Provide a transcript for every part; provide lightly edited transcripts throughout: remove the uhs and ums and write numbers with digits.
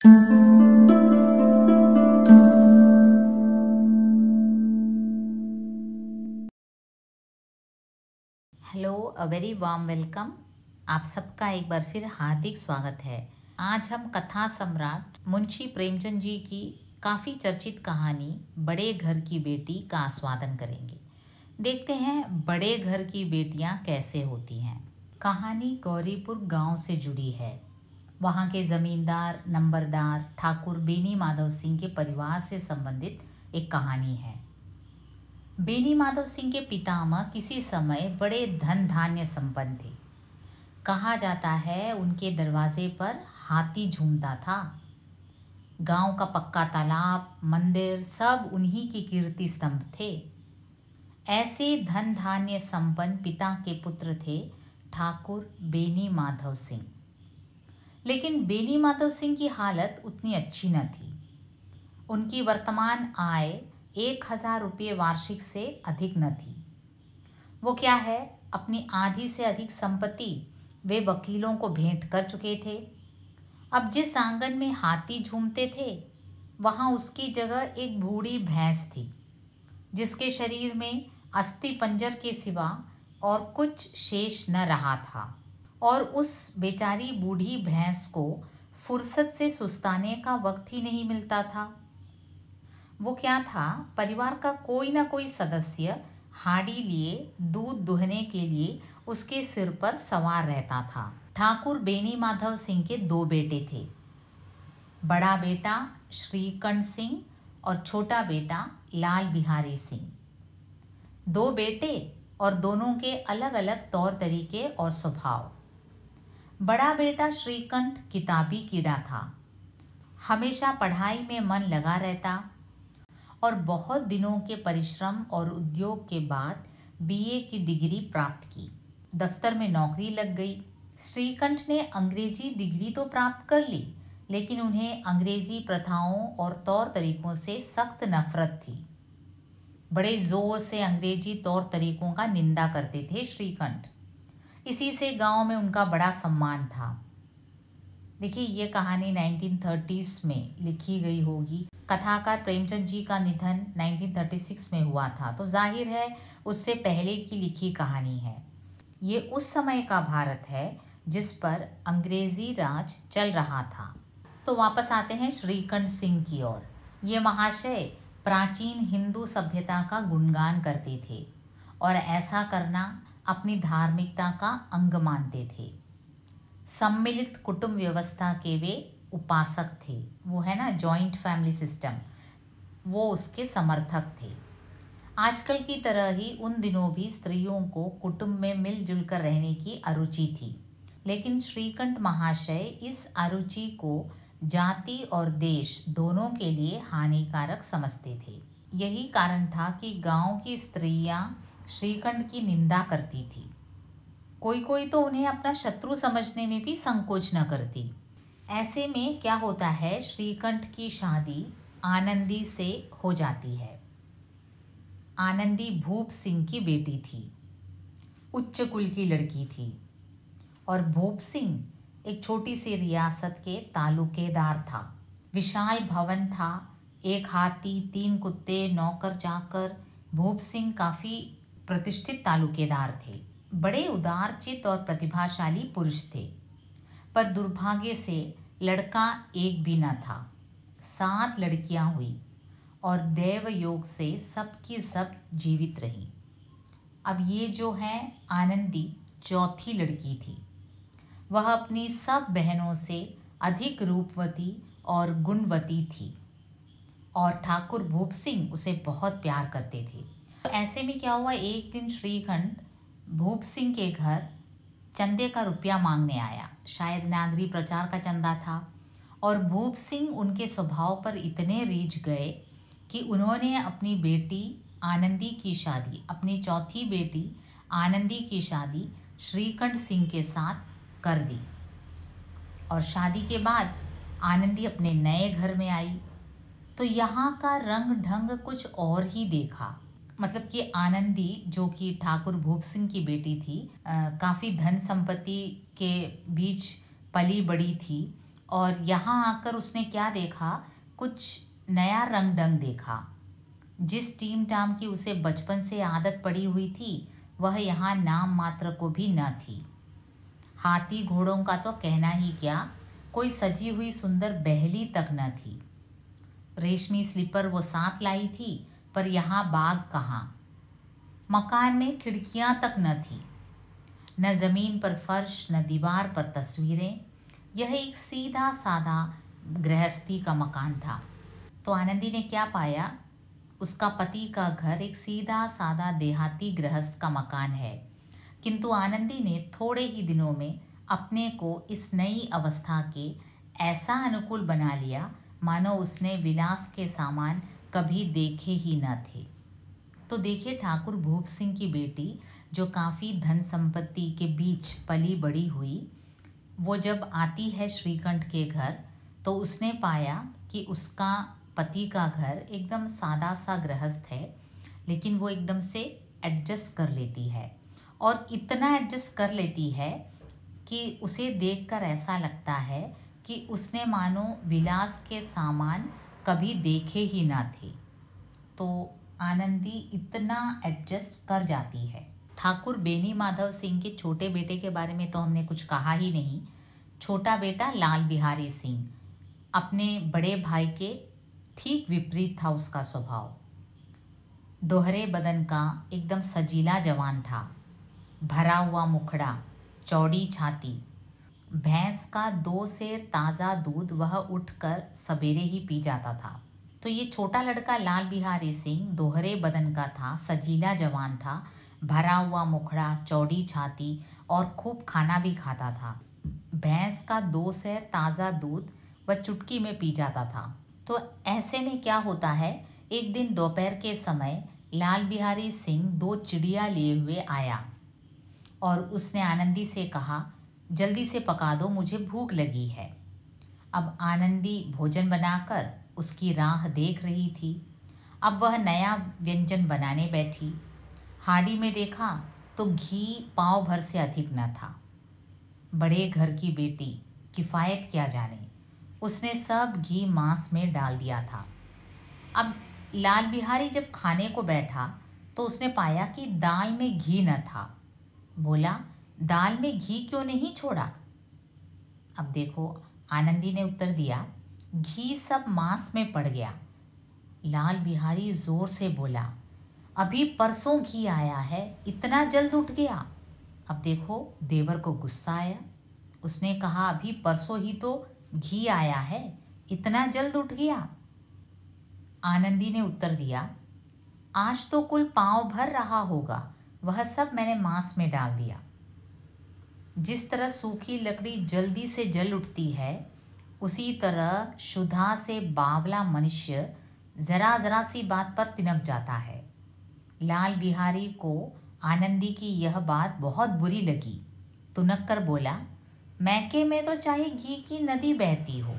Hello, a very warm welcome. आप सबका एक बार फिर हार्दिक स्वागत है। आज हम कथा सम्राट मुंशी प्रेमचंद जी की काफ़ी चर्चित कहानी बड़े घर की बेटी का आस्वादन करेंगे। देखते हैं बड़े घर की बेटियां कैसे होती हैं। कहानी गौरीपुर गांव से जुड़ी है। वहां के जमींदार नंबरदार ठाकुर बेनी माधव सिंह के परिवार से संबंधित एक कहानी है। बेनी माधव सिंह के पितामह किसी समय बड़े धन धान्य संपन्न थे। कहा जाता है उनके दरवाजे पर हाथी झूमता था। गांव का पक्का तालाब, मंदिर सब उन्हीं की कीर्ति स्तंभ थे। ऐसे धन धान्य संपन्न पिता के पुत्र थे ठाकुर बेनी माधव सिंह। लेकिन बेनी माधव सिंह की हालत उतनी अच्छी न थी। उनकी वर्तमान आय 1,000 रुपये वार्षिक से अधिक न थी। वो क्या है, अपनी आधी से अधिक संपत्ति वे वकीलों को भेंट कर चुके थे। अब जिस आंगन में हाथी झूमते थे वहाँ उसकी जगह एक बूढ़ी भैंस थी, जिसके शरीर में अस्थि पंजर के सिवा और कुछ शेष न रहा था। और उस बेचारी बूढ़ी भैंस को फुर्सत से सुस्ताने का वक्त ही नहीं मिलता था। वो क्या था, परिवार का कोई ना कोई सदस्य हाड़ी लिए दूध दुहने के लिए उसके सिर पर सवार रहता था। ठाकुर बेनी माधव सिंह के 2 बेटे थे। बड़ा बेटा श्रीकंठ सिंह और छोटा बेटा लाल बिहारी सिंह। 2 बेटे और दोनों के अलग अलग तौर तरीके और स्वभाव। बड़ा बेटा श्रीकंठ किताबी कीड़ा था। हमेशा पढ़ाई में मन लगा रहता और बहुत दिनों के परिश्रम और उद्योग के बाद बीए की डिग्री प्राप्त की। दफ्तर में नौकरी लग गई। श्रीकंठ ने अंग्रेजी डिग्री तो प्राप्त कर ली, लेकिन उन्हें अंग्रेजी प्रथाओं और तौर तरीकों से सख्त नफरत थी। बड़े जोर से अंग्रेजी तौर तरीकों का निंदा करते थे श्रीकंठ। इसी से गांव में उनका बड़ा सम्मान था। देखिए, ये कहानी 1930s में लिखी गई होगी। कथाकार प्रेमचंद जी का निधन 1936 में हुआ था, तो जाहिर है उससे पहले की लिखी कहानी है। ये उस समय का भारत है जिस पर अंग्रेजी राज चल रहा था। तो वापस आते हैं श्रीकंठ सिंह की ओर। ये महाशय प्राचीन हिंदू सभ्यता का गुणगान करते थे और ऐसा करना अपनी धार्मिकता का अंग मानते थे। सम्मिलित कुटुंब व्यवस्था के वे उपासक थे। वो है ना जॉइंट फैमिली सिस्टम, वो उसके समर्थक थे। आजकल की तरह ही उन दिनों भी स्त्रियों को कुटुंब में मिलजुल कर रहने की अरुचि थी, लेकिन श्रीकंठ महाशय इस अरुचि को जाति और देश दोनों के लिए हानिकारक समझते थे। यही कारण था कि गांव की स्त्रियां श्रीकंठ की निंदा करती थी। कोई कोई तो उन्हें अपना शत्रु समझने में भी संकोच न करती। ऐसे में क्या होता है, श्रीकंठ की शादी आनंदी से हो जाती है। आनंदी भूप सिंह की बेटी थी, उच्च कुल की लड़की थी, और भूप सिंह एक छोटी सी रियासत के तालुकेदार था। विशाल भवन था, 1 हाथी, 3 कुत्ते, नौकर चाकर। भूप सिंह काफ़ी प्रतिष्ठित तालुकेदार थे। बड़े उदारचित और प्रतिभाशाली पुरुष थे, पर दुर्भाग्य से लड़का एक भी न था। 7 लड़कियां हुई और दैव योग से सबकी सब जीवित रही। अब ये जो है आनंदी चौथी लड़की थी। वह अपनी सब बहनों से अधिक रूपवती और गुणवती थी और ठाकुर भूप सिंह उसे बहुत प्यार करते थे। तो ऐसे में क्या हुआ, एक दिन श्रीकंठ भूप सिंह के घर चंदे का रुपया मांगने आया। शायद नागरी प्रचार का चंदा था, और भूप सिंह उनके स्वभाव पर इतने रीझ गए कि उन्होंने अपनी बेटी आनंदी की शादी, अपनी चौथी बेटी आनंदी की शादी श्रीकंठ सिंह के साथ कर दी। और शादी के बाद आनंदी अपने नए घर में आई तो यहाँ का रंग ढंग कुछ और ही देखा। मतलब कि आनंदी, जो कि ठाकुर भूप सिंह की बेटी थी, काफ़ी धन संपत्ति के बीच पली बड़ी थी और यहाँ आकर उसने क्या देखा, कुछ नया रंग ढंग देखा। जिस टीम टाम की उसे बचपन से आदत पड़ी हुई थी वह यहाँ नाम मात्र को भी न थी। हाथी घोड़ों का तो कहना ही क्या, कोई सजी हुई सुंदर बहली तक न थी। रेशमी स्लीपर वो साथ लाई थी, पर यहाँ बाग कहाँ। मकान में खिड़कियाँ तक न थी, न ज़मीन पर फर्श, न दीवार पर तस्वीरें। यह एक सीधा साधा गृहस्थी का मकान था। तो आनंदी ने क्या पाया, उसका पति का घर एक सीधा साधा देहाती गृहस्थ का मकान है। किंतु आनंदी ने थोड़े ही दिनों में अपने को इस नई अवस्था के ऐसा अनुकूल बना लिया मानो उसने विलास के सामान कभी देखे ही न थे। तो देखिए, ठाकुर भूप सिंह की बेटी जो काफ़ी धन संपत्ति के बीच पली बड़ी हुई, वो जब आती है श्रीकंठ के घर तो उसने पाया कि उसका पति का घर एकदम सादा सा गृहस्थ है, लेकिन वो एकदम से एडजस्ट कर लेती है। और इतना एडजस्ट कर लेती है कि उसे देखकर ऐसा लगता है कि उसने मानो विलास के सामान कभी देखे ही ना थे। तो आनंदी इतना एडजस्ट कर जाती है। ठाकुर बेनी माधव सिंह के छोटे बेटे के बारे में तो हमने कुछ कहा ही नहीं। छोटा बेटा लाल बिहारी सिंह अपने बड़े भाई के ठीक विपरीत था उसका स्वभाव। दोहरे बदन का एकदम सजीला जवान था, भरा हुआ मुखड़ा, चौड़ी छाती। भैंस का 2 सेर ताज़ा दूध वह उठकर सवेरे ही पी जाता था। तो ये छोटा लड़का लाल बिहारी सिंह दोहरे बदन का था, सजीला जवान था, भरा हुआ मुखड़ा, चौड़ी छाती और खूब खाना भी खाता था। भैंस का 2 सेर ताज़ा दूध वह चुटकी में पी जाता था। तो ऐसे में क्या होता है, एक दिन दोपहर के समय लाल बिहारी सिंह 2 चिड़िया लिए हुए आया और उसने आनंदी से कहा, जल्दी से पका दो, मुझे भूख लगी है। अब आनंदी भोजन बनाकर उसकी राह देख रही थी। अब वह नया व्यंजन बनाने बैठी। हांडी में देखा तो घी पाव भर से अधिक न था। बड़े घर की बेटी, किफ़ायत क्या जाने, उसने सब घी मांस में डाल दिया था। अब लाल बिहारी जब खाने को बैठा तो उसने पाया कि दाल में घी न था। बोला, दाल में घी क्यों नहीं छोड़ा? अब देखो, आनंदी ने उत्तर दिया, घी सब मांस में पड़ गया। लाल बिहारी जोर से बोला, अभी परसों घी आया है, इतना जल्द उठ गया? अब देखो, देवर को गुस्सा आया। उसने कहा, अभी परसों ही तो घी आया है, इतना जल्द उठ गया? आनंदी ने उत्तर दिया, आज तो कुल पाँव भर रहा होगा, वह सब मैंने मांस में डाल दिया। जिस तरह सूखी लकड़ी जल्दी से जल उठती है, उसी तरह क्षुधा से बावला मनुष्य जरा जरा सी बात पर तिनक जाता है। लाल बिहारी को आनंदी की यह बात बहुत बुरी लगी। तुनक कर बोला, मैके में तो चाहे घी की नदी बहती हो।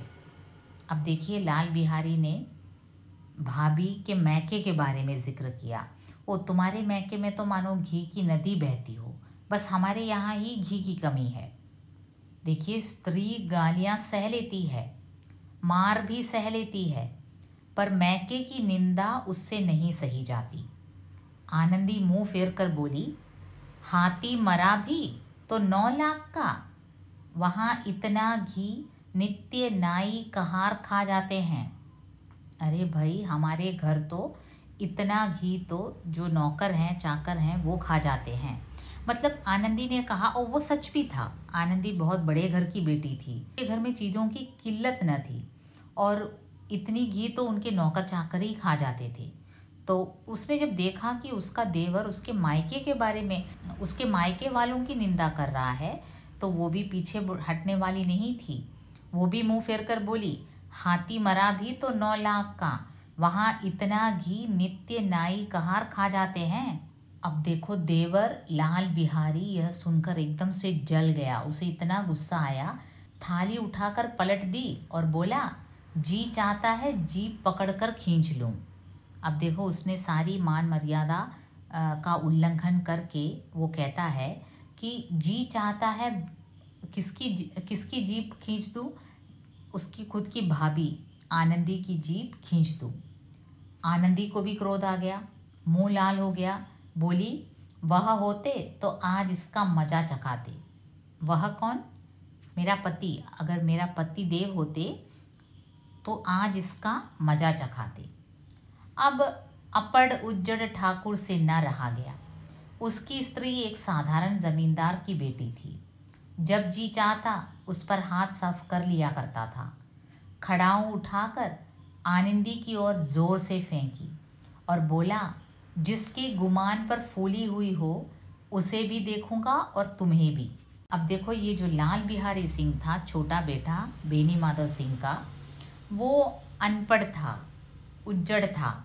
अब देखिए, लाल बिहारी ने भाभी के मैके के बारे में जिक्र किया। ओ, तुम्हारे मैके में तो मानो घी की नदी बहती हो, बस हमारे यहाँ ही घी की कमी है। देखिए, स्त्री गालियाँ सह लेती है, मार भी सह लेती है, पर मैके की निंदा उससे नहीं सही जाती। आनंदी मुंह फेर कर बोली, हाथी मरा भी तो 9 लाख का, वहाँ इतना घी नित्य नाई कहार खा जाते हैं। अरे भाई, हमारे घर तो इतना घी तो जो नौकर हैं, चाकर हैं, वो खा जाते हैं। मतलब आनंदी ने कहा, और वो सच भी था। आनंदी बहुत बड़े घर की बेटी थी, घर में चीज़ों की किल्लत न थी और इतनी घी तो उनके नौकर चाकर ही खा जाते थे। तो उसने जब देखा कि उसका देवर उसके मायके के बारे में, उसके मायके वालों की निंदा कर रहा है, तो वो भी पीछे हटने वाली नहीं थी। वो भी मुंह फेर कर बोली, हाथी मरा भी तो 9 लाख का, वहाँ इतना घी नित्य नाई कहार खा जाते हैं। अब देखो, देवर लाल बिहारी यह सुनकर एकदम से जल गया। उसे इतना गुस्सा आया, थाली उठाकर पलट दी और बोला, जी चाहता है जीभ पकड़कर खींच लूं। अब देखो, उसने सारी मान मर्यादा का उल्लंघन करके वो कहता है कि जी चाहता है, किसकी जीभ खींच दूं? उसकी खुद की भाभी आनंदी की जीभ खींच दूं। आनंदी को भी क्रोध आ गया, मुंह लाल हो गया, बोली, वह होते तो आज इसका मजा चखाते। वह कौन? मेरा पति। अगर मेरा पति देव होते तो आज इसका मजा चखाते। अब अपड़ उज्जड़ ठाकुर से न रहा गया। उसकी स्त्री एक साधारण जमींदार की बेटी थी। जब जी चाहता उस पर हाथ साफ कर लिया करता था। खड़ाऊ उठाकर आनंदी की ओर जोर से फेंकी और बोला, जिसके गुमान पर फूली हुई हो उसे भी देखूंगा और तुम्हें भी। अब देखो, ये जो लाल बिहारी सिंह था, छोटा बेटा बेनी माधव सिंह का, वो अनपढ़ था, उज्जड़ था।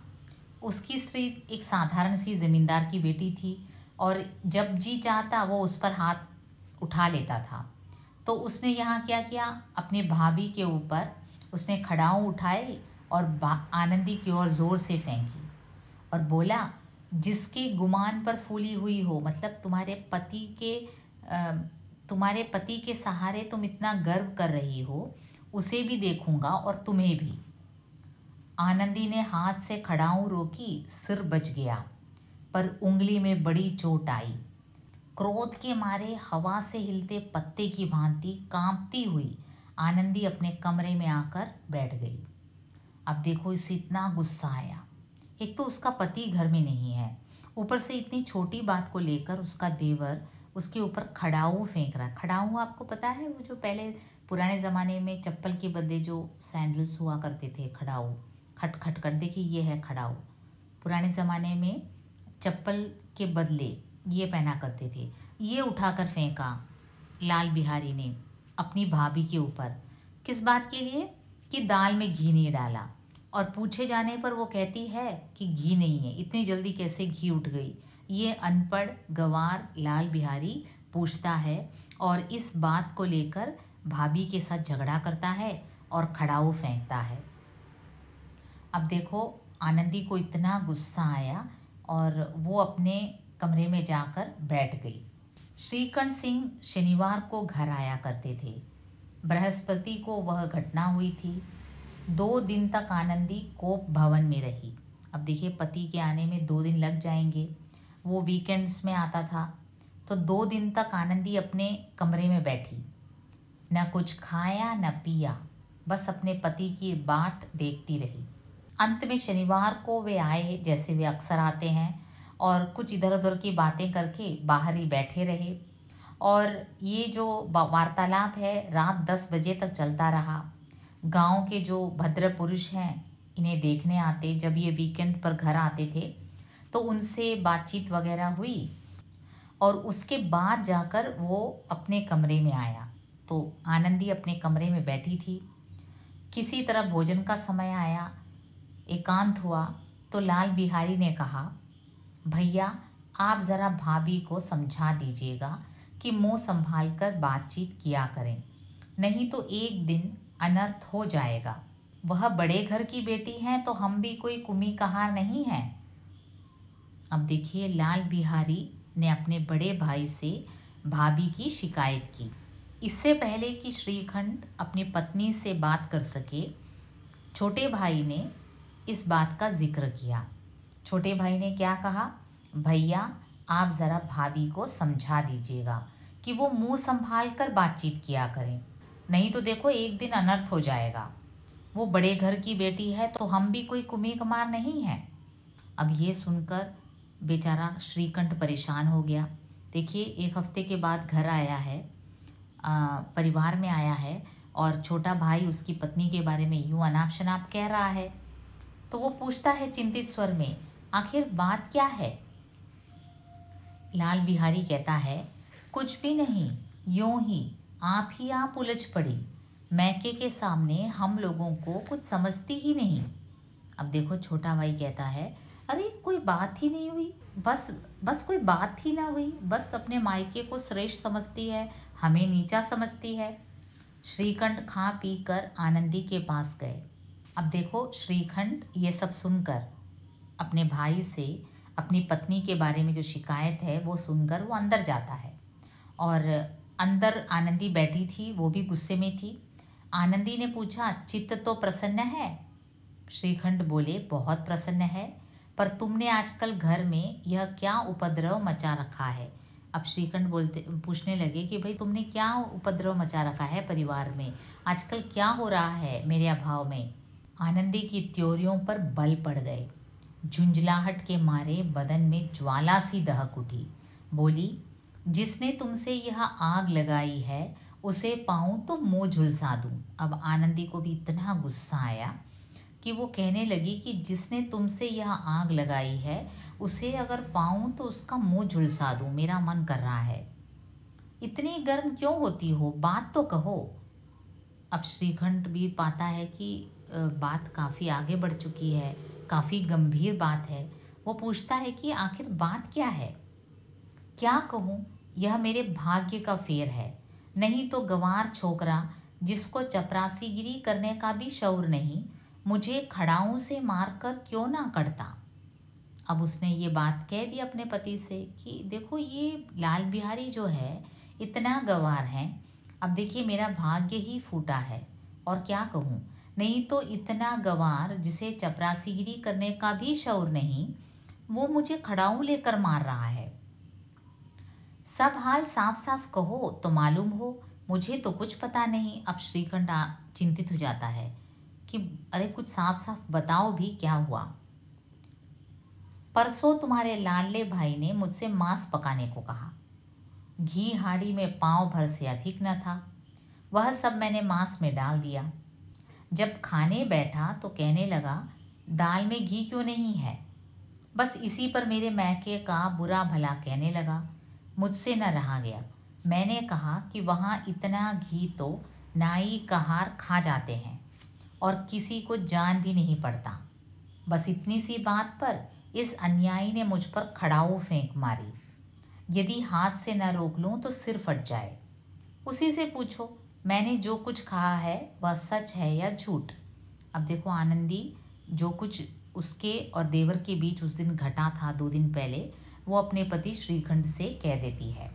उसकी स्त्री एक साधारण सी जमींदार की बेटी थी और जब जी चाहता वो उस पर हाथ उठा लेता था। तो उसने यहाँ क्या किया, अपने भाभी के ऊपर उसने खड़ाऊ उठाए और आनंदी की ओर जोर से फेंकी और बोला, जिसके गुमान पर फूली हुई हो, मतलब तुम्हारे पति के सहारे तुम इतना गर्व कर रही हो, उसे भी देखूंगा और तुम्हें भी। आनंदी ने हाथ से खड़ाऊ रोकी, सिर बच गया, पर उंगली में बड़ी चोट आई। क्रोध के मारे हवा से हिलते पत्ते की भांति कांपती हुई आनंदी अपने कमरे में आकर बैठ गई। अब देखो, इसे इतना गुस्सा आया। एक तो उसका पति घर में नहीं है, ऊपर से इतनी छोटी बात को लेकर उसका देवर उसके ऊपर खड़ाऊ फेंक रहा है। खड़ाऊ आपको पता है, वो जो पहले पुराने ज़माने में चप्पल के बदले जो सैंडल्स हुआ करते थे, खड़ाऊ, खट खट कर। देखिए, ये है खड़ाऊ। पुराने ज़माने में चप्पल के बदले ये पहना करते थे। ये उठाकर फेंका लाल बिहारी ने अपनी भाभी के ऊपर। किस बात के लिए? कि दाल में घी नहीं डाला। और पूछे जाने पर वो कहती है कि घी नहीं है। इतनी जल्दी कैसे घी उठ गई? ये अनपढ़ गंवार लाल बिहारी पूछता है और इस बात को लेकर भाभी के साथ झगड़ा करता है और खड़ाऊ फेंकता है। अब देखो, आनंदी को इतना गुस्सा आया और वो अपने कमरे में जाकर बैठ गई। श्रीकंठ सिंह शनिवार को घर आया करते थे। बृहस्पति को वह घटना हुई थी। 2 दिन तक आनंदी कोप भवन में रही। अब देखिए, पति के आने में 2 दिन लग जाएंगे। वो वीकेंड्स में आता था। तो 2 दिन तक आनंदी अपने कमरे में बैठी, न कुछ खाया न पिया, बस अपने पति की बाट देखती रही। अंत में शनिवार को वे आए, जैसे वे अक्सर आते हैं, और कुछ इधर उधर की बातें करके बाहर ही बैठे रहे। और ये जो वार्तालाप है रात 10 बजे तक चलता रहा। गांव के जो भद्र पुरुष हैं इन्हें देखने आते, जब ये वीकेंड पर घर आते थे तो उनसे बातचीत वगैरह हुई और उसके बाद जाकर वो अपने कमरे में आया। तो आनंदी अपने कमरे में बैठी थी। किसी तरह भोजन का समय आया, एकांत हुआ, तो लाल बिहारी ने कहा, भैया आप ज़रा भाभी को समझा दीजिएगा कि मुंह संभाल कर बातचीत किया करें, नहीं तो एक दिन अनर्थ हो जाएगा। वह बड़े घर की बेटी हैं तो हम भी कोई कुमी कहार नहीं हैं। अब देखिए, लाल बिहारी ने अपने बड़े भाई से भाभी की शिकायत की। इससे पहले कि श्रीखंड अपनी पत्नी से बात कर सके, छोटे भाई ने इस बात का जिक्र किया। छोटे भाई ने क्या कहा, भैया आप ज़रा भाभी को समझा दीजिएगा कि वो मुंह संभाल कर बातचीत किया करें, नहीं तो देखो एक दिन अनर्थ हो जाएगा। वो बड़े घर की बेटी है तो हम भी कोई कुमी कमार नहीं हैं। अब ये सुनकर बेचारा श्रीकंठ परेशान हो गया। देखिए, 1 हफ्ते के बाद घर आया है, परिवार में आया है, और छोटा भाई उसकी पत्नी के बारे में यूँ अनाप शनाप कह रहा है। तो वो पूछता है चिंतित स्वर में, आखिर बात क्या है? लाल बिहारी कहता है, कुछ भी नहीं, यूं ही आप उलझ पड़ी। मैके के सामने हम लोगों को कुछ समझती ही नहीं। अब देखो, छोटा भाई कहता है, अरे कोई बात ही नहीं हुई, बस कोई बात ही ना हुई, बस अपने मायके को श्रेष्ठ समझती है, हमें नीचा समझती है। श्रीकंठ खा पी कर आनंदी के पास गए। अब देखो, श्रीखंड ये सब सुनकर अपने भाई से अपनी पत्नी के बारे में जो शिकायत है वो सुनकर वो अंदर जाता है। और अंदर आनंदी बैठी थी, वो भी गुस्से में थी। आनंदी ने पूछा, चित्त तो प्रसन्न है? श्रीखंड बोले, बहुत प्रसन्न है, पर तुमने आजकल घर में यह क्या उपद्रव मचा रखा है? अब श्रीखंड पूछने लगे कि भाई तुमने क्या उपद्रव मचा रखा है परिवार में, आजकल क्या हो रहा है मेरे अभाव में? आनंदी की त्योरियों पर बल पड़ गए। झुंझलाहट के मारे बदन में ज्वाला सी दहक उठी। बोली, जिसने तुमसे यह आग लगाई है उसे पाऊं तो मुंह झुलसा दूं। अब आनंदी को भी इतना गुस्सा आया कि वो कहने लगी कि जिसने तुमसे यह आग लगाई है उसे अगर पाऊं तो उसका मुंह झुलसा दूं, मेरा मन कर रहा है। इतनी गर्म क्यों होती हो, बात तो कहो। अब श्रीखंड भी पाता है कि बात काफ़ी आगे बढ़ चुकी है, काफ़ी गंभीर बात है। वो पूछता है कि आखिर बात क्या है? क्या कहूँ, यह मेरे भाग्य का फेर है, नहीं तो गंवार छोकरा जिसको चपरासीगिरी करने का भी शौर नहीं, मुझे खड़ाऊं से मारकर क्यों ना कटता। अब उसने ये बात कह दी अपने पति से कि देखो ये लाल बिहारी जो है इतना गंवार है, अब देखिए मेरा भाग्य ही फूटा है, और क्या कहूँ, नहीं तो इतना गंवार जिसे चपरासीगिरी करने का भी शौर नहीं, वो मुझे खड़ाऊं लेकर मार रहा है। सब हाल साफ साफ कहो तो मालूम हो, मुझे तो कुछ पता नहीं। अब श्रीखंड चिंतित हो जाता है कि अरे कुछ साफ साफ बताओ भी, क्या हुआ? परसों तुम्हारे लाडले भाई ने मुझसे मांस पकाने को कहा। घी हांडी में पांव भर से अधिक न था, वह सब मैंने मांस में डाल दिया। जब खाने बैठा तो कहने लगा, दाल में घी क्यों नहीं है? बस इसी पर मेरे मैके का बुरा भला कहने लगा। मुझसे न रहा गया। मैंने कहा कि वहाँ इतना घी तो नाई कहार खा जाते हैं और किसी को जान भी नहीं पड़ता। बस इतनी सी बात पर इस अन्यायी ने मुझ पर खड़ाऊ फेंक मारी। यदि हाथ से न रोक लूँ तो सिर फट जाए। उसी से पूछो मैंने जो कुछ कहा है वह सच है या झूठ। अब देखो आनंदी जो कुछ उसके और देवर के बीच उस दिन घटा था 2 दिन पहले, वो अपने पति श्रीखंड से कह देती है।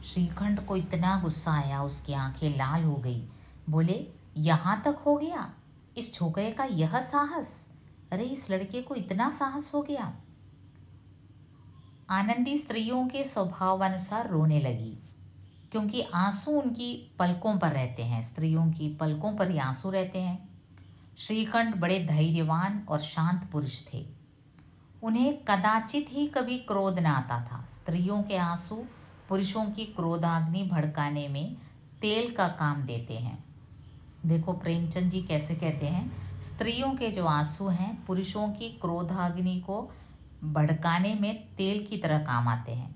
श्रीखंड को इतना गुस्सा आया, उसकी आंखें लाल हो गई। बोले, यहाँ तक हो गया इस छोकरे का यह साहस? अरे इस लड़के को इतना साहस हो गया। आनंदी स्त्रियों के स्वभावानुसार रोने लगी, क्योंकि आंसू उनकी पलकों पर रहते हैं, स्त्रियों की पलकों पर ही आंसू रहते हैं। श्रीखंड बड़े धैर्यवान और शांत पुरुष थे। उन्हें कदाचित ही कभी क्रोध न आता था। स्त्रियों के आंसू पुरुषों की क्रोधाग्नि भड़काने में तेल का काम देते हैं। देखो प्रेमचंद जी कैसे कहते हैं, स्त्रियों के जो आंसू हैं पुरुषों की क्रोधाग्नि को भड़काने में तेल की तरह काम आते हैं।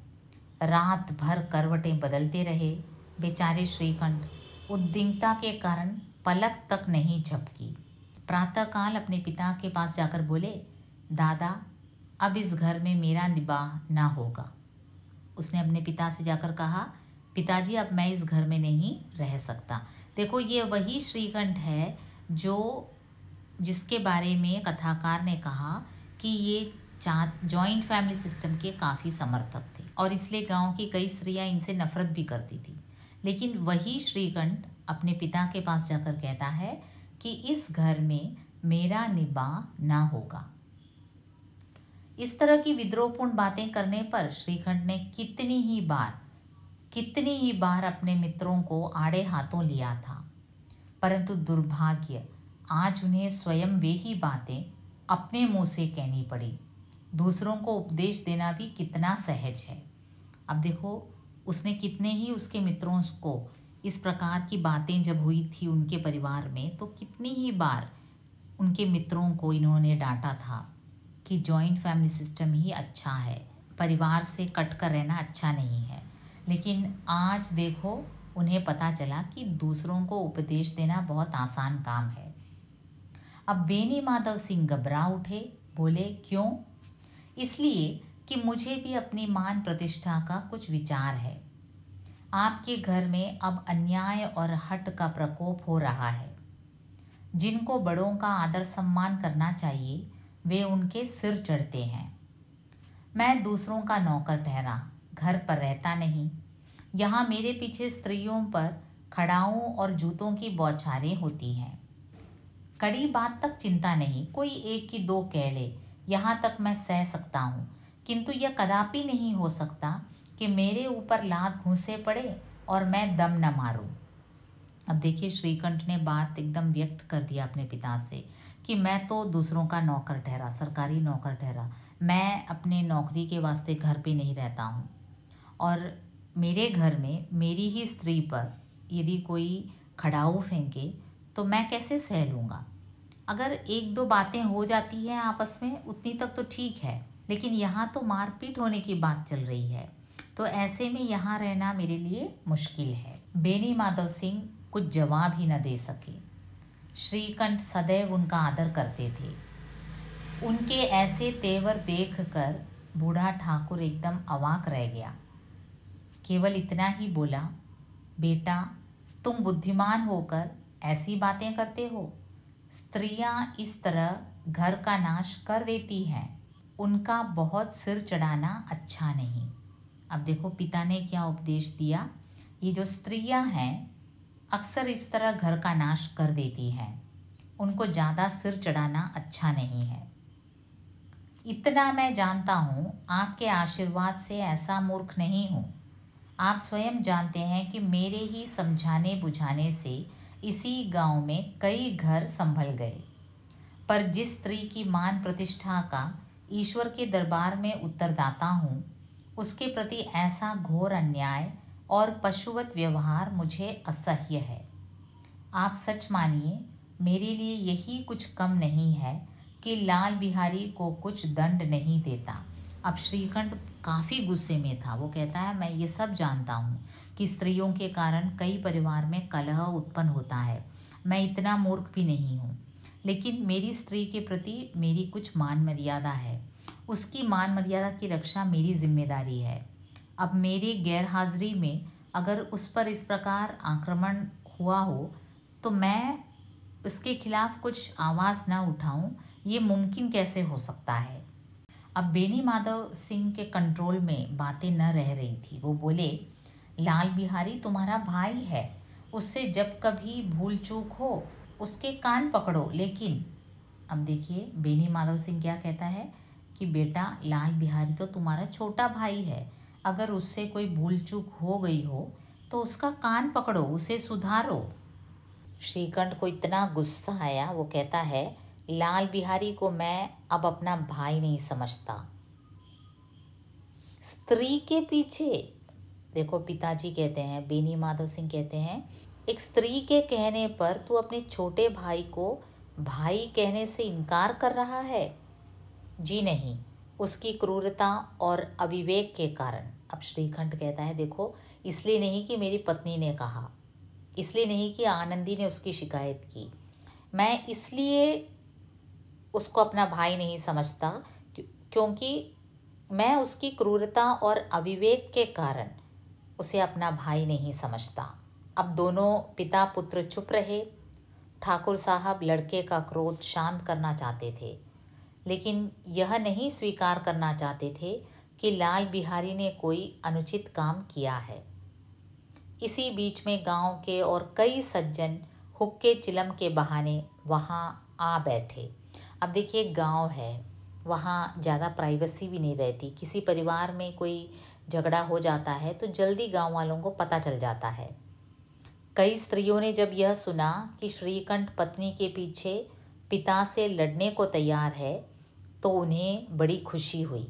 रात भर करवटें बदलते रहे बेचारे श्रीखंड। उद्विग्नता के कारण पलक तक नहीं झपकी। प्रातःकाल अपने पिता के पास जाकर बोले, दादा अब इस घर में मेरा निबाह ना होगा। उसने अपने पिता से जाकर कहा, पिताजी अब मैं इस घर में नहीं रह सकता। देखो ये वही श्रीखंड है जिसके बारे में कथाकार ने कहा कि ये जॉइंट फैमिली सिस्टम के काफ़ी समर्थक थे और इसलिए गांव की कई स्त्रियां इनसे नफरत भी करती थी। लेकिन वही श्रीखंड अपने पिता के पास जाकर कहता है कि इस घर में मेरा निबाह ना होगा। इस तरह की विद्रोहपूर्ण बातें करने पर श्रीखंड ने कितनी ही बार अपने मित्रों को आड़े हाथों लिया था, परंतु दुर्भाग्य आज उन्हें स्वयं वे ही बातें अपने मुंह से कहनी पड़ी। दूसरों को उपदेश देना भी कितना सहज है। अब देखो उसने कितने ही उसके मित्रों को इस प्रकार की बातें जब हुई थी उनके परिवार में, तो कितनी ही बार उनके मित्रों को इन्होंने डांटा था कि जॉइंट फैमिली सिस्टम ही अच्छा है, परिवार से कट कर रहना अच्छा नहीं है। लेकिन आज देखो उन्हें पता चला कि दूसरों को उपदेश देना बहुत आसान काम है। अब बेनी माधव सिंह घबरा उठे। बोले, क्यों? इसलिए कि मुझे भी अपनी मान प्रतिष्ठा का कुछ विचार है। आपके घर में अब अन्याय और हठ का प्रकोप हो रहा है। जिनको बड़ों का आदर सम्मान करना चाहिए वे उनके सिर चढ़ते हैं। मैं दूसरों का नौकर ठहरा, घर पर रहता नहीं। यहाँ मेरे पीछे स्त्रियों पर खड़ाओं और जूतों की बौछारें होती हैं। कड़ी बात तक चिंता नहीं, कोई एक की दो कह ले, यहाँ तक मैं सह सकता हूँ, किंतु यह कदापि नहीं हो सकता कि मेरे ऊपर लात घूंसे पड़े और मैं दम न मारूं। अब देखिए, श्रीकंठ ने बात एकदम व्यक्त कर दिया अपने पिता से कि मैं तो दूसरों का नौकर ठहरा, सरकारी नौकर ठहरा, मैं अपने नौकरी के वास्ते घर पे नहीं रहता हूँ, और मेरे घर में मेरी ही स्त्री पर यदि कोई खड़ाऊ फेंके तो मैं कैसे सह लूँगा। अगर एक दो बातें हो जाती हैं आपस में उतनी तक तो ठीक है, लेकिन यहाँ तो मारपीट होने की बात चल रही है, तो ऐसे में यहाँ रहना मेरे लिए मुश्किल है। बेनी माधव सिंह कुछ जवाब ही न दे सके। श्रीकंठ सदैव उनका आदर करते थे। उनके ऐसे तेवर देखकर बूढ़ा ठाकुर एकदम अवाक रह गया। केवल इतना ही बोला, बेटा, तुम बुद्धिमान होकर ऐसी बातें करते हो। स्त्रियां इस तरह घर का नाश कर देती हैं, उनका बहुत सिर चढ़ाना अच्छा नहीं। अब देखो पिता ने क्या उपदेश दिया। ये जो स्त्रियां हैं अक्सर इस तरह घर का नाश कर देती हैं, उनको ज़्यादा सिर चढ़ाना अच्छा नहीं है। इतना मैं जानता हूँ, आपके आशीर्वाद से ऐसा मूर्ख नहीं हूँ। आप स्वयं जानते हैं कि मेरे ही समझाने बुझाने से इसी गांव में कई घर संभल गए, पर जिस स्त्री की मान प्रतिष्ठा का ईश्वर के दरबार में उत्तरदाता हूँ, उसके प्रति ऐसा घोर अन्याय और पशुवत व्यवहार मुझे असह्य है। आप सच मानिए, मेरे लिए यही कुछ कम नहीं है कि लाल बिहारी को कुछ दंड नहीं देता। अब श्रीकंठ काफ़ी गुस्से में था। वो कहता है, मैं ये सब जानता हूँ कि स्त्रियों के कारण कई परिवार में कलह उत्पन्न होता है, मैं इतना मूर्ख भी नहीं हूँ, लेकिन मेरी स्त्री के प्रति मेरी कुछ मान मर्यादा है, उसकी मान मर्यादा की रक्षा मेरी जिम्मेदारी है। अब मेरे गैर हाजिरी में अगर उस पर इस प्रकार आक्रमण हुआ हो तो मैं इसके खिलाफ कुछ आवाज़ ना उठाऊं, ये मुमकिन कैसे हो सकता है। अब बेनी माधव सिंह के कंट्रोल में बातें न रह रही थी। वो बोले, लाल बिहारी तुम्हारा भाई है, उससे जब कभी भूल चूक हो उसके कान पकड़ो। लेकिन अब देखिए बेनी माधव सिंह क्या कहता है कि बेटा, लाल बिहारी तो तुम्हारा छोटा भाई है, अगर उससे कोई भूल चूक हो गई हो तो उसका कान पकड़ो, उसे सुधारो। श्रीकंठ को इतना गुस्सा आया, वो कहता है, लाल बिहारी को मैं अब अपना भाई नहीं समझता। स्त्री के पीछे, देखो पिताजी कहते हैं, बेनी माधव सिंह कहते हैं, एक स्त्री के कहने पर तू अपने छोटे भाई को भाई कहने से इनकार कर रहा है। जी नहीं, उसकी क्रूरता और अविवेक के कारण। अब श्रीकंठ कहता है, देखो, इसलिए नहीं कि मेरी पत्नी ने कहा, इसलिए नहीं कि आनंदी ने उसकी शिकायत की, मैं इसलिए उसको अपना भाई नहीं समझता क्योंकि मैं उसकी क्रूरता और अविवेक के कारण उसे अपना भाई नहीं समझता। अब दोनों पिता पुत्र चुप रहे। ठाकुर साहब लड़के का क्रोध शांत करना चाहते थे, लेकिन यह नहीं स्वीकार करना चाहते थे कि लाल बिहारी ने कोई अनुचित काम किया है। इसी बीच में गांव के और कई सज्जन हुक्के चिलम के बहाने वहां आ बैठे। अब देखिए, गांव है, वहाँ ज़्यादा प्राइवेसी भी नहीं रहती। किसी परिवार में कोई झगड़ा हो जाता है तो जल्दी गांव वालों को पता चल जाता है। कई स्त्रियों ने जब यह सुना कि श्रीकंठ पत्नी के पीछे पिता से लड़ने को तैयार है तो उन्हें बड़ी खुशी हुई।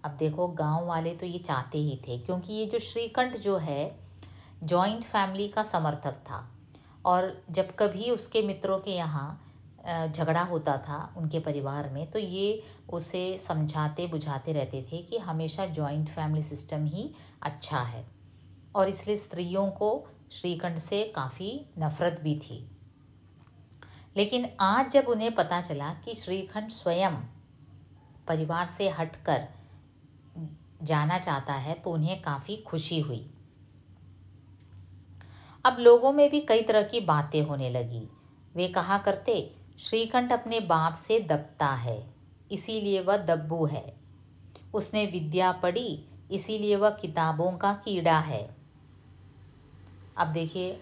अब देखो, गांव वाले तो ये चाहते ही थे, क्योंकि ये जो श्रीकंठ जो है जॉइंट फैमिली का समर्थक था, और जब कभी उसके मित्रों के यहाँ झगड़ा होता था उनके परिवार में तो ये उसे समझाते बुझाते रहते थे कि हमेशा जॉइंट फैमिली सिस्टम ही अच्छा है, और इसलिए स्त्रियों को श्रीकंठ से काफ़ी नफरत भी थी। लेकिन आज जब उन्हें पता चला कि श्रीकंठ स्वयं परिवार से हटकर जाना चाहता है तो उन्हें काफ़ी खुशी हुई। अब लोगों में भी कई तरह की बातें होने लगी। वे कहा करते, श्रीकंठ अपने बाप से दबता है इसीलिए वह दब्बू है, उसने विद्या पढ़ी इसीलिए वह किताबों का कीड़ा है। अब देखिए,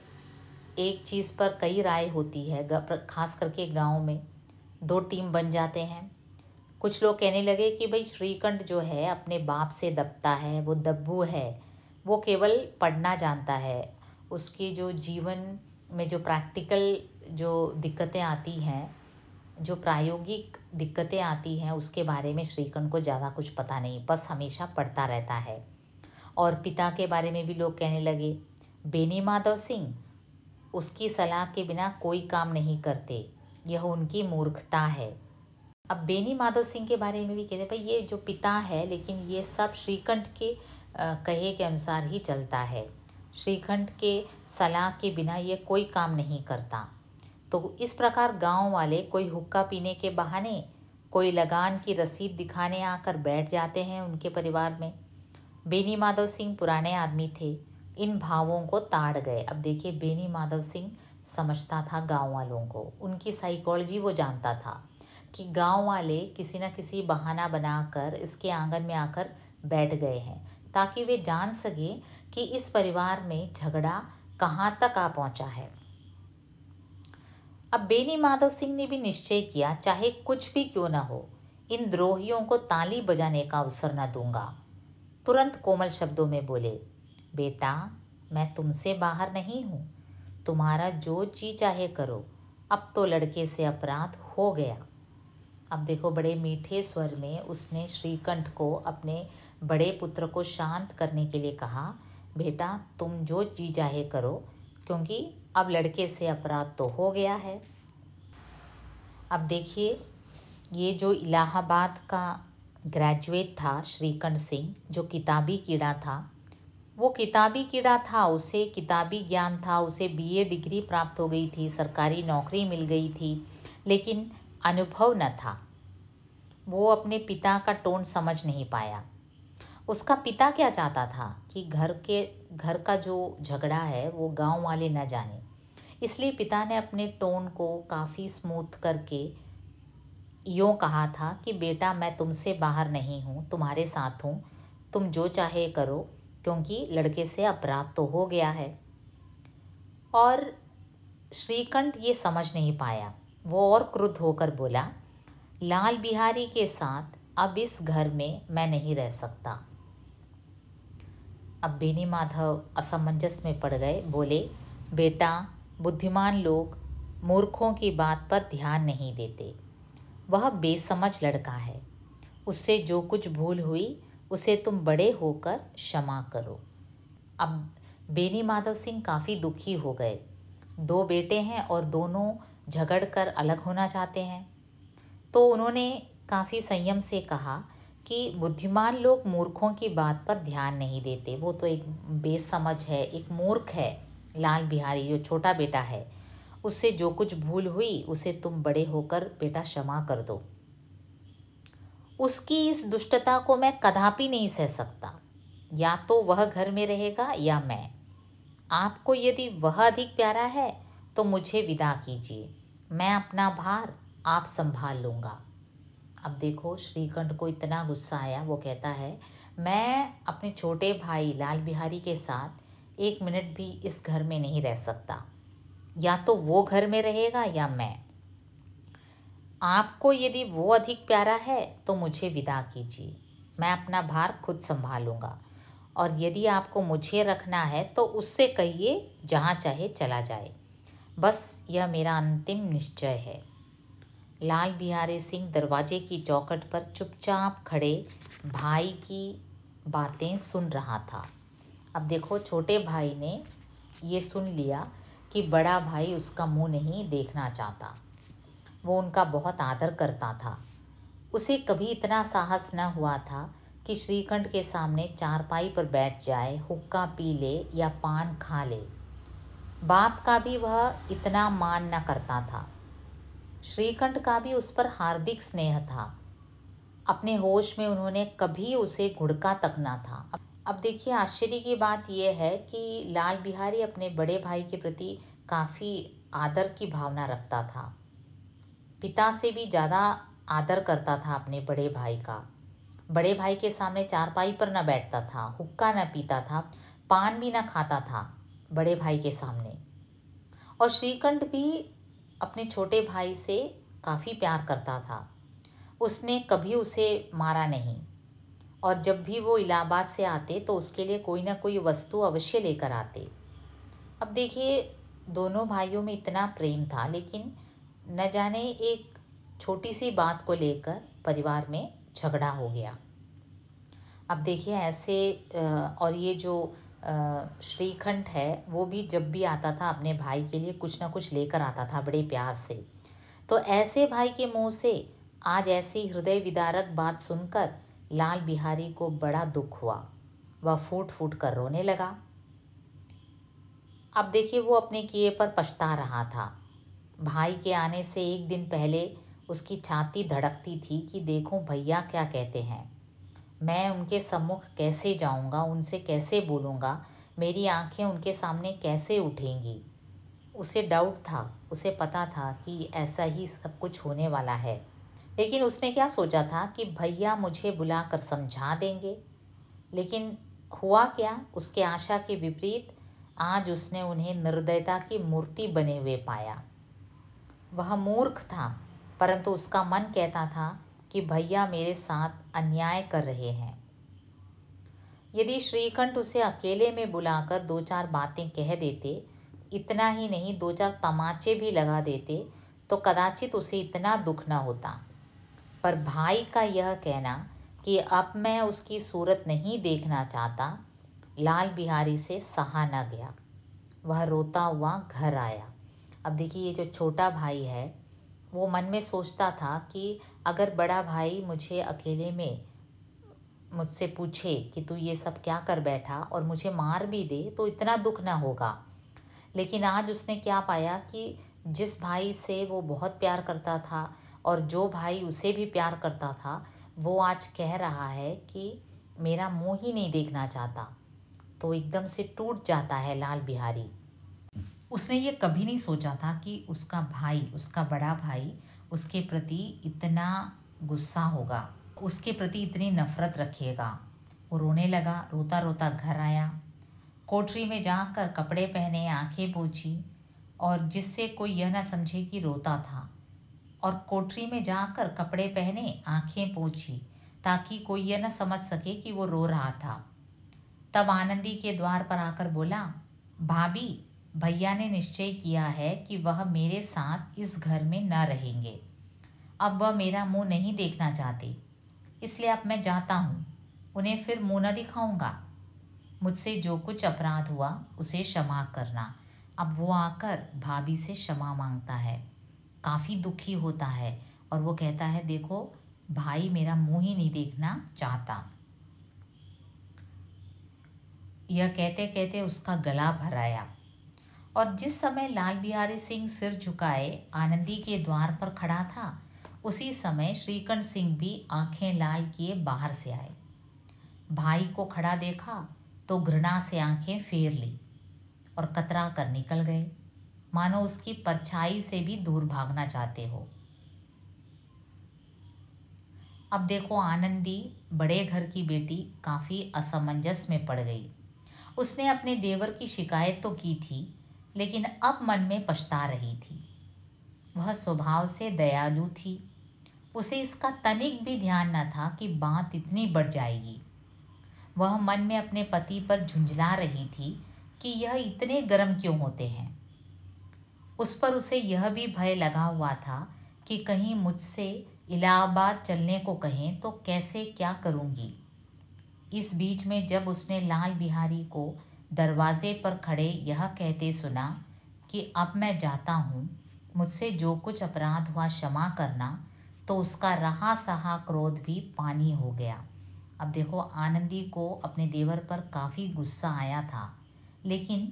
एक चीज़ पर कई राय होती है, खास करके गांव में दो टीम बन जाते हैं। कुछ लोग कहने लगे कि भाई श्रीकंठ जो है अपने बाप से दबता है, वो दब्बू है, वो केवल पढ़ना जानता है। उसके जो जीवन में जो प्रैक्टिकल जो दिक्कतें आती हैं, जो प्रायोगिक दिक्कतें आती हैं, उसके बारे में श्रीकंठ को ज़्यादा कुछ पता नहीं, बस हमेशा पढ़ता रहता है। और पिता के बारे में भी लोग कहने लगे, बेनी माधव सिंह उसकी सलाह के बिना कोई काम नहीं करते, यह उनकी मूर्खता है। अब बेनी माधव सिंह के बारे में भी कहते भाई ये जो पिता है, लेकिन ये सब श्रीकंठ के कहे के अनुसार ही चलता है। श्रीकंठ के सलाह के बिना ये कोई काम नहीं करता। तो इस प्रकार गांव वाले कोई हुक्का पीने के बहाने, कोई लगान की रसीद दिखाने आकर बैठ जाते हैं उनके परिवार में। बेनी माधव सिंह पुराने आदमी थे, इन भावों को ताड़ गए। अब देखिए, बेनी माधव सिंह समझता था गांव वालों को, उनकी साइकोलॉजी वो जानता था कि गांव वाले किसी न किसी बहाना बनाकर इसके आंगन में आकर बैठ गए हैं, ताकि वे जान सके कि इस परिवार में झगड़ा कहाँ तक आ पहुंचा है। अब बेनी माधव सिंह ने भी निश्चय किया, चाहे कुछ भी क्यों न हो, इन द्रोहियों को ताली बजाने का अवसर न दूंगा। तुरंत कोमल शब्दों में बोले, बेटा मैं तुमसे बाहर नहीं हूँ, तुम्हारा जो जी चाहे करो, अब तो लड़के से अपराध हो गया। अब देखो, बड़े मीठे स्वर में उसने श्रीकंठ को, अपने बड़े पुत्र को शांत करने के लिए कहा, बेटा तुम जो जी चाहे करो, क्योंकि अब लड़के से अपराध तो हो गया है। अब देखिए, ये जो इलाहाबाद का ग्रेजुएट था श्रीकंठ सिंह, जो किताबी कीड़ा था, वो किताबी कीड़ा था, उसे किताबी ज्ञान था, उसे बीए डिग्री प्राप्त हो गई थी, सरकारी नौकरी मिल गई थी, लेकिन अनुभव न था। वो अपने पिता का टोन समझ नहीं पाया। उसका पिता क्या चाहता था कि घर का जो झगड़ा है वो गांव वाले न जाने, इसलिए पिता ने अपने टोन को काफ़ी स्मूथ करके यूँ कहा था कि बेटा मैं तुमसे बाहर नहीं हूँ, तुम्हारे साथ हूँ, तुम जो चाहे करो, क्योंकि लड़के से अपराध तो हो गया है। और श्रीकंठ ये समझ नहीं पाया। वो और क्रुद्ध होकर बोला, लाल बिहारी के साथ अब इस घर में मैं नहीं रह सकता। अब बेनी माधव असमंजस में पड़ गए, बोले, बेटा बुद्धिमान लोग मूर्खों की बात पर ध्यान नहीं देते। वह बेसमझ लड़का है, उससे जो कुछ भूल हुई उसे तुम बड़े होकर क्षमा करो। अब बेनी माधव सिंह काफ़ी दुखी हो गए। दो बेटे हैं और दोनों झगड़ कर अलग होना चाहते हैं। तो उन्होंने काफ़ी संयम से कहा कि बुद्धिमान लोग मूर्खों की बात पर ध्यान नहीं देते। वो तो एक बेसमझ है, एक मूर्ख है। लाल बिहारी जो छोटा बेटा है, उससे जो कुछ भूल हुई उसे तुम बड़े होकर बेटा क्षमा कर दो। उसकी इस दुष्टता को मैं कदापि नहीं सह सकता। या तो वह घर में रहेगा या मैं। आपको यदि वह अधिक प्यारा है तो मुझे विदा कीजिए, मैं अपना भार आप संभाल लूँगा। अब देखो, श्रीकंठ को इतना गुस्सा आया, वो कहता है, मैं अपने छोटे भाई लाल बिहारी के साथ एक मिनट भी इस घर में नहीं रह सकता। या तो वो घर में रहेगा या मैं। आपको यदि वो अधिक प्यारा है तो मुझे विदा कीजिए, मैं अपना भार खुद संभालूंगा। और यदि आपको मुझे रखना है तो उससे कहिए जहाँ चाहे चला जाए। बस यह मेरा अंतिम निश्चय है। लाल बिहारी सिंह दरवाजे की चौखट पर चुपचाप खड़े भाई की बातें सुन रहा था। अब देखो, छोटे भाई ने ये सुन लिया कि बड़ा भाई उसका मुंह नहीं देखना चाहता। वो उनका बहुत आदर करता था। उसे कभी इतना साहस न हुआ था कि श्रीकंठ के सामने चारपाई पर बैठ जाए, हुक्का पी ले या पान खा ले। बाप का भी वह इतना मान न करता था। श्रीकंठ का भी उस पर हार्दिक स्नेह था। अपने होश में उन्होंने कभी उसे घुड़का तक न था। अब देखिए, आश्चर्य की बात यह है कि लाल बिहारी अपने बड़े भाई के प्रति काफ़ी आदर की भावना रखता था। पिता से भी ज़्यादा आदर करता था अपने बड़े भाई का। बड़े भाई के सामने चारपाई पर न बैठता था, हुक्का न पीता था, पान भी न खाता था। बड़े भाई के सामने। और श्रीकंठ भी अपने छोटे भाई से काफ़ी प्यार करता था। उसने कभी उसे मारा नहीं, और जब भी वो इलाहाबाद से आते तो उसके लिए कोई ना कोई वस्तु अवश्य लेकर आते। अब देखिए, दोनों भाइयों में इतना प्रेम था, लेकिन न जाने एक छोटी सी बात को लेकर परिवार में झगड़ा हो गया। अब देखिए ऐसे और ये जो श्रीखंड है वो भी जब भी आता था अपने भाई के लिए कुछ ना कुछ लेकर आता था बड़े प्यार से। तो ऐसे भाई के मुंह से आज ऐसी हृदय विदारक बात सुनकर लाल बिहारी को बड़ा दुख हुआ। वह फूट फूट कर रोने लगा। अब देखिए वो अपने किए पर पछता रहा था। भाई के आने से एक दिन पहले उसकी छाती धड़कती थी कि देखूं भैया क्या कहते हैं, मैं उनके सम्मुख कैसे जाऊंगा, उनसे कैसे बोलूँगा, मेरी आंखें उनके सामने कैसे उठेंगी। उसे डाउट था, उसे पता था कि ऐसा ही सब कुछ होने वाला है, लेकिन उसने क्या सोचा था कि भैया मुझे बुलाकर समझा देंगे। लेकिन हुआ क्या, उसके आशा के विपरीत आज उसने उन्हें निर्दयता की मूर्ति बने हुए पाया। वह मूर्ख था, परंतु उसका मन कहता था कि भैया मेरे साथ अन्याय कर रहे हैं। यदि श्रीकंठ उसे अकेले में बुलाकर दो चार बातें कह देते, इतना ही नहीं दो चार तमाचे भी लगा देते, तो कदाचित उसे इतना दुख न होता। पर भाई का यह कहना कि अब मैं उसकी सूरत नहीं देखना चाहता, लाल बिहारी से सहा न गया। वह रोता हुआ घर आया। अब देखिए ये जो छोटा भाई है वो मन में सोचता था कि अगर बड़ा भाई मुझे अकेले में मुझसे पूछे कि तू ये सब क्या कर बैठा और मुझे मार भी दे तो इतना दुख ना होगा। लेकिन आज उसने क्या पाया कि जिस भाई से वो बहुत प्यार करता था और जो भाई उसे भी प्यार करता था, वो आज कह रहा है कि मेरा मुंह ही नहीं देखना चाहता। तो एकदम से टूट जाता है लाल बिहारी। उसने ये कभी नहीं सोचा था कि उसका भाई, उसका बड़ा भाई उसके प्रति इतना गुस्सा होगा, उसके प्रति इतनी नफरत रखेगा। वो रोने लगा, रोता रोता घर आया। कोठरी में जाकर कपड़े पहने, आंखें पोंछी, और जिससे कोई यह ना समझे कि रोता था। और कोठरी में जाकर कपड़े पहने, आंखें पोंछी, ताकि कोई यह ना समझ सके कि वो रो रहा था। तब आनंदी के द्वार पर आकर बोला, भाभी, भैया ने निश्चय किया है कि वह मेरे साथ इस घर में न रहेंगे। अब वह मेरा मुंह नहीं देखना चाहते, इसलिए अब मैं जाता हूँ। उन्हें फिर मुंह न दिखाऊंगा। मुझसे जो कुछ अपराध हुआ उसे क्षमा करना। अब वो आकर भाभी से क्षमा मांगता है, काफ़ी दुखी होता है और वो कहता है देखो भाई मेरा मुंह ही नहीं देखना चाहता। यह कहते कहते उसका गला भर आया। और जिस समय लाल बिहारी सिंह सिर झुकाए आनंदी के द्वार पर खड़ा था, उसी समय श्रीकंठ सिंह भी आंखें लाल किए बाहर से आए। भाई को खड़ा देखा तो घृणा से आंखें फेर ली और कतरा कर निकल गए, मानो उसकी परछाई से भी दूर भागना चाहते हो। अब देखो आनंदी, बड़े घर की बेटी, काफ़ी असमंजस में पड़ गई। उसने अपने देवर की शिकायत तो की थी, लेकिन अब मन में पछता रही थी। वह स्वभाव से दयालु थी। उसे इसका तनिक भी ध्यान न था कि बात इतनी बढ़ जाएगी। वह मन में अपने पति पर झुंझला रही थी कि यह इतने गर्म क्यों होते हैं। उस पर उसे यह भी भय लगा हुआ था कि कहीं मुझसे इलाहाबाद चलने को कहें तो कैसे क्या करूंगी। इस बीच में जब उसने लाल बिहारी को दरवाजे पर खड़े यह कहते सुना कि अब मैं जाता हूँ, मुझसे जो कुछ अपराध हुआ क्षमा करना, तो उसका रहा सहा क्रोध भी पानी हो गया। अब देखो आनंदी को अपने देवर पर काफ़ी गुस्सा आया था, लेकिन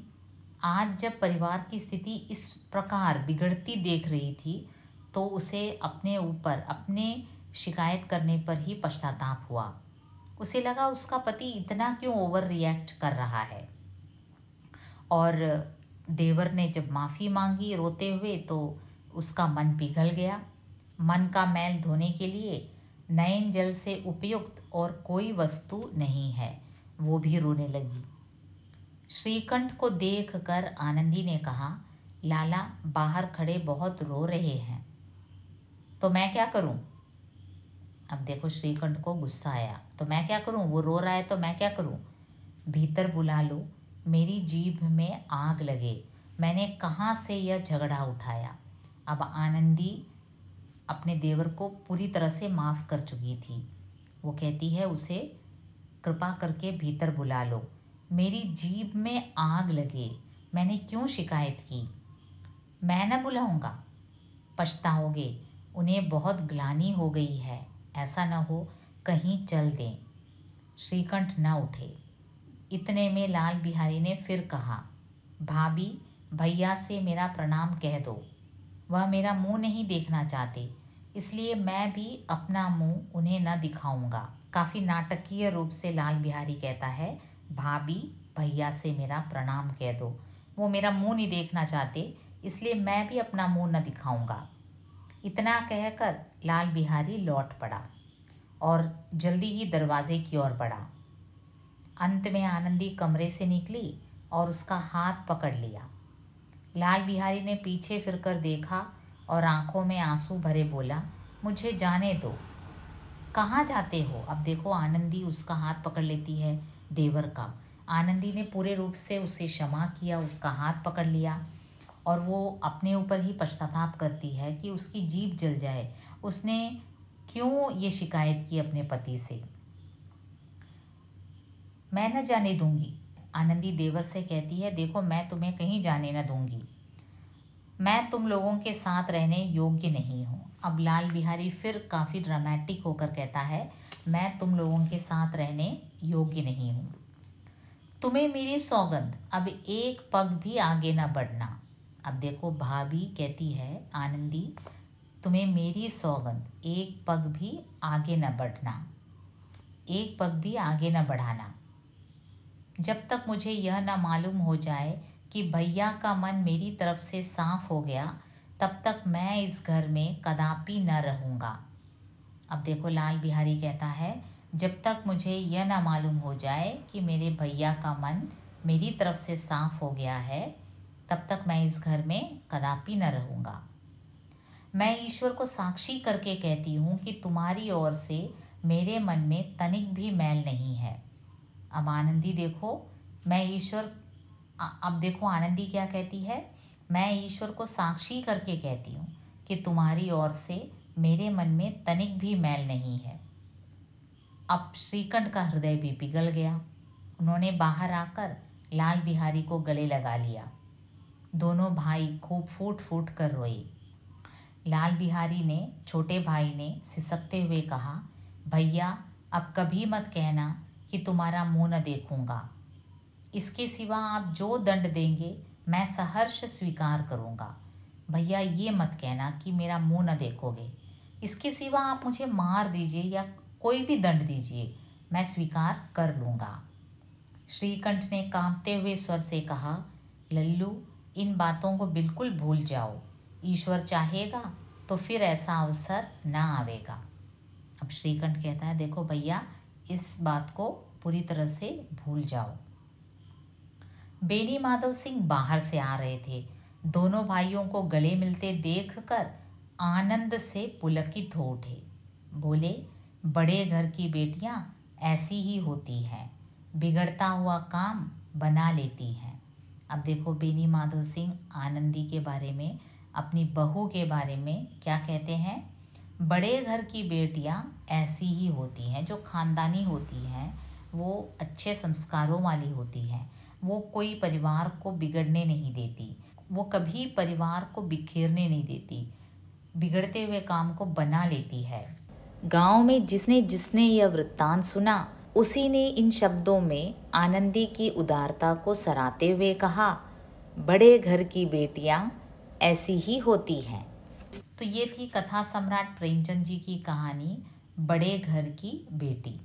आज जब परिवार की स्थिति इस प्रकार बिगड़ती देख रही थी तो उसे अपने ऊपर अपने शिकायत करने पर ही पश्चाताप हुआ। उसे लगा उसका पति इतना क्यों ओवर रिएक्ट कर रहा है। और देवर ने जब माफ़ी मांगी रोते हुए तो उसका मन पिघल गया। मन का मैल धोने के लिए नयन जल से उपयुक्त और कोई वस्तु नहीं है। वो भी रोने लगी। श्रीकंठ को देखकर आनंदी ने कहा, लाला बाहर खड़े बहुत रो रहे हैं, तो मैं क्या करूं? अब देखो श्रीकंठ को गुस्सा आया, तो मैं क्या करूं? वो रो रहा है तो मैं क्या करूं? भीतर बुला लो, मेरी जीभ में आग लगे, मैंने कहाँ से यह झगड़ा उठाया। अब आनंदी अपने देवर को पूरी तरह से माफ़ कर चुकी थी। वो कहती है, उसे कृपा करके भीतर बुला लो, मेरी जीभ में आग लगे, मैंने क्यों शिकायत की? मैं न बुलाऊंगा, पछताओगे, उन्हें बहुत ग्लानि हो गई है, ऐसा न हो कहीं चल दें। श्रीकंठ न उठे। इतने में लाल बिहारी ने फिर कहा, भाभी भैया से मेरा प्रणाम कह दो, वह मेरा मुंह नहीं देखना चाहते, इसलिए मैं भी अपना मुंह उन्हें न दिखाऊंगा। काफ़ी नाटकीय रूप से लाल बिहारी कहता है, भाभी भैया से मेरा प्रणाम कह दो, वो मेरा मुंह नहीं देखना चाहते, इसलिए मैं भी अपना मुंह न दिखाऊंगा। इतना कहकर लाल बिहारी लौट पड़ा और जल्दी ही दरवाजे की ओर बढ़ा। अंत में आनंदी कमरे से निकली और उसका हाथ पकड़ लिया। लाल बिहारी ने पीछे फिरकर देखा और आंखों में आंसू भरे बोला, मुझे जाने दो। कहाँ जाते हो? अब देखो आनंदी उसका हाथ पकड़ लेती है देवर का। आनंदी ने पूरे रूप से उसे क्षमा किया, उसका हाथ पकड़ लिया और वो अपने ऊपर ही पश्चाताप करती है कि उसकी जीभ जल जाए, उसने क्यों ये शिकायत की अपने पति से। मैं न जाने दूंगी। आनंदी देवर से कहती है, देखो मैं तुम्हें कहीं जाने न दूंगी, मैं तुम लोगों के साथ रहने योग्य नहीं हूँ। अब लाल बिहारी फिर काफ़ी ड्रामेटिक होकर कहता है, मैं तुम लोगों के साथ रहने योग्य नहीं हूँ, तुम्हें मेरी सौगंध, अब एक पग भी आगे न बढ़ना। अब देखो भाभी कहती है, आनंदी तुम्हें मेरी सौगंध, एक पग भी आगे न बढ़ना, एक पग भी आगे न बढ़ाना, जब तक मुझे यह न मालूम हो जाए कि भैया का मन मेरी तरफ से साफ हो गया, तब तक मैं इस घर में कदापि न रहूँगा। अब देखो लाल बिहारी कहता है, जब तक मुझे यह न मालूम हो जाए कि मेरे भैया का मन मेरी तरफ से साफ हो गया है, तब तक मैं इस घर में कदापि न रहूँगा। मैं ईश्वर को साक्षी करके कहती हूँ कि तुम्हारी ओर से मेरे मन में तनिक भी मैल नहीं है। अब आनंदी देखो, मैं ईश्वर अब देखो आनंदी क्या कहती है, मैं ईश्वर को साक्षी करके कहती हूँ कि तुम्हारी ओर से मेरे मन में तनिक भी मैल नहीं है। अब श्रीकंठ का हृदय भी पिघल गया। उन्होंने बाहर आकर लाल बिहारी को गले लगा लिया। दोनों भाई खूब फूट फूट कर रोए। लाल बिहारी ने, छोटे भाई ने सिसकते हुए कहा, भैया अब कभी मत कहना कि तुम्हारा मुंह न देखूंगा, इसके सिवा आप जो दंड देंगे मैं सहर्ष स्वीकार करूंगा। भैया ये मत कहना कि मेरा मुंह न देखोगे, इसके सिवा आप मुझे मार दीजिए या कोई भी दंड दीजिए, मैं स्वीकार कर लूँगा। श्रीकंठ ने कांपते हुए स्वर से कहा, लल्लू इन बातों को बिल्कुल भूल जाओ, ईश्वर चाहेगा तो फिर ऐसा अवसर ना आवेगा। अब श्रीकंठ कहता है, देखो भैया इस बात को पूरी तरह से भूल जाओ। बेनी माधव सिंह बाहर से आ रहे थे। दोनों भाइयों को गले मिलते देखकर आनंद से पुलकित हो उठे। बोले, बड़े घर की बेटियां ऐसी ही होती हैं, बिगड़ता हुआ काम बना लेती हैं। अब देखो बेनी माधव सिंह आनंदी के बारे में, अपनी बहू के बारे में क्या कहते हैं, बड़े घर की बेटियां ऐसी ही होती हैं, जो खानदानी होती हैं, वो अच्छे संस्कारों वाली होती हैं, वो कोई परिवार को बिगड़ने नहीं देती, वो कभी परिवार को बिखेरने नहीं देती, बिगड़ते हुए काम को बना लेती है। गांव में जिसने जिसने यह वृत्तांत सुना, उसी ने इन शब्दों में आनंदी की उदारता को सराहते हुए कहा, बड़े घर की बेटियां ऐसी ही होती हैं। तो ये थी कथा सम्राट प्रेमचंद जी की कहानी, बड़े घर की बेटी।